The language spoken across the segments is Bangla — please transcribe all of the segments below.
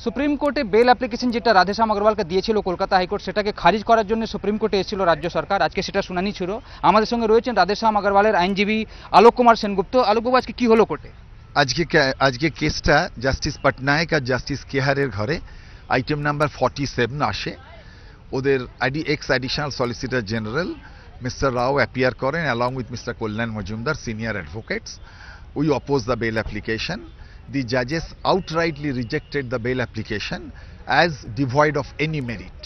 সুপ্রিম কোর্টে বেল অ্যাপ্লিকেশন যেটা রাধেশ্যাম আগরওয়ালকে দিয়েছিল কলকাতা হাইকোর্ট, সেটাকে খারিজ করার জন্য সুপ্রিম কোর্টে এসেছিল রাজ্য সরকার। আজকে সেটা শুনানি ছিল। আমাদের সঙ্গে রয়েছেন রাধেশ্যাম আগরওয়ালের আইনজীবী আলোক কুমার সেনগুপ্ত। আলোকবাবু, আজকে কি হলো কোর্টে? আজকে কেসটা জাস্টিস পটনায়ক আর জাস্টিস কেহারের ঘরে আইটেম নাম্বার 47 আসে। ওদের ex additional solicitor general mister Rao appear করেন along with mister Kalyan Majumdar, senior advocates. We oppose the bail application. The judges outrightly rejected the bail application as devoid of any merit.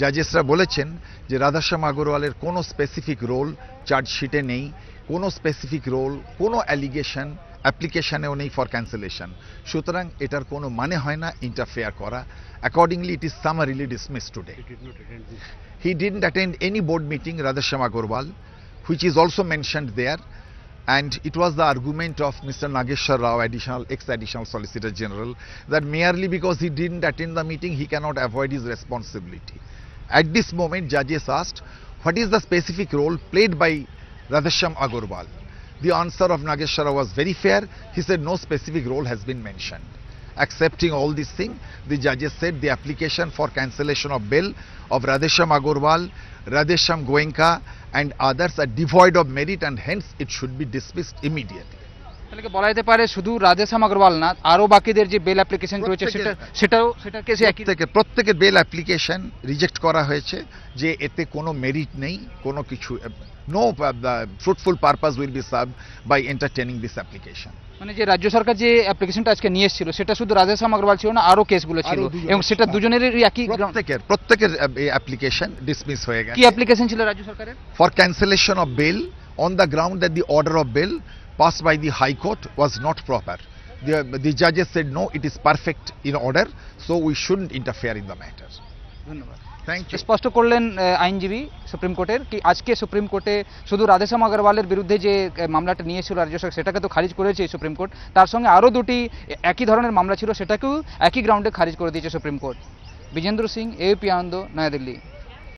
জাজেসরা বলেছেন যে রাধেশ্যাম আগরওয়ালের কোনো স্পেসিফিক রোল চার্জশিটে নেই, কোনো স্পেসিফিক রোল কোনো অ্যালিগেশন অ্যাপ্লিকেশনেও নেই ফর ক্যান্সেলেশন, সুতরাং এটার কোনো মানে হয় না ইন্টারফেয়ার করা। Accordingly it is summarily dismissed today. He didn't attend any board meeting, Radheshyam Agarwal, which is also mentioned there. And it was the argument of Mr. Nageshwar Rao, ex-additional Solicitor General, that merely because he didn't attend the meeting, he cannot avoid his responsibility. At this moment, judges asked, what is the specific role played by Radheshyam Agarwal? The answer of Nageshwar Rao was very fair. He said no specific role has been mentioned. Accepting all these things, the judges said the application for cancellation of bail of Radheshyam Agarwal, Radheshyam Goenka and others are devoid of merit and hence it should be dismissed immediately. তাহলে কি বলা যেতে পারে শুধু রাধেশ্যাম আগরওয়াল না, আরো বাকিদের যে বেল অ্যাপ্লিকেশন রয়েছে সেটার কেসে প্রত্যেকের বেল অ্যাপ্লিকেশন রিজেক্ট করা হয়েছে যে এতে কোনো মেরিট নেই, কোনো কিছু no fruitful purpose will be served by entertaining this application. মানে যে রাজ্য সরকার যে অ্যাপ্লিকেশনটা আজকে নিয়ে এসেছিল সেটা শুধু রাধেশ্যাম আগরওয়াল ছিল না, আরো কেসগুলো ছিল এবং সেটা দুজনেরই একই প্রত্যেকের অ্যাপ্লিকেশন ডিসমিস হয়ে গেছে। কি অ্যাপ্লিকেশন ছিল রাজ্য সরকারের? For cancellation of bail on the ground that the order of bail passed by the High Court was not proper. The judges said no, it is perfect in order, so we shouldn't interfere in the matter. ধন্যবাদ। Thank you. স্পষ্ট করলেন আইনজীবী সুপ্রিম কোর্টের কি আজকে সুপ্রিম কোর্টে শুধু রাধেশ্যাম আগরওয়ালের বিরুদ্ধে যে মামলাটা নিয়েছিল রাজ্য সরকার সেটাকে তো খারিজ করেছে সুপ্রিম কোর্ট, তার সঙ্গে আরও দুটি একই ধরনের মামলা ছিল সেটাকেও একই গ্রাউন্ডে খারিজ করে দিয়েছে supreme court. Bijendra Singh, ABP Ananda, New Delhi.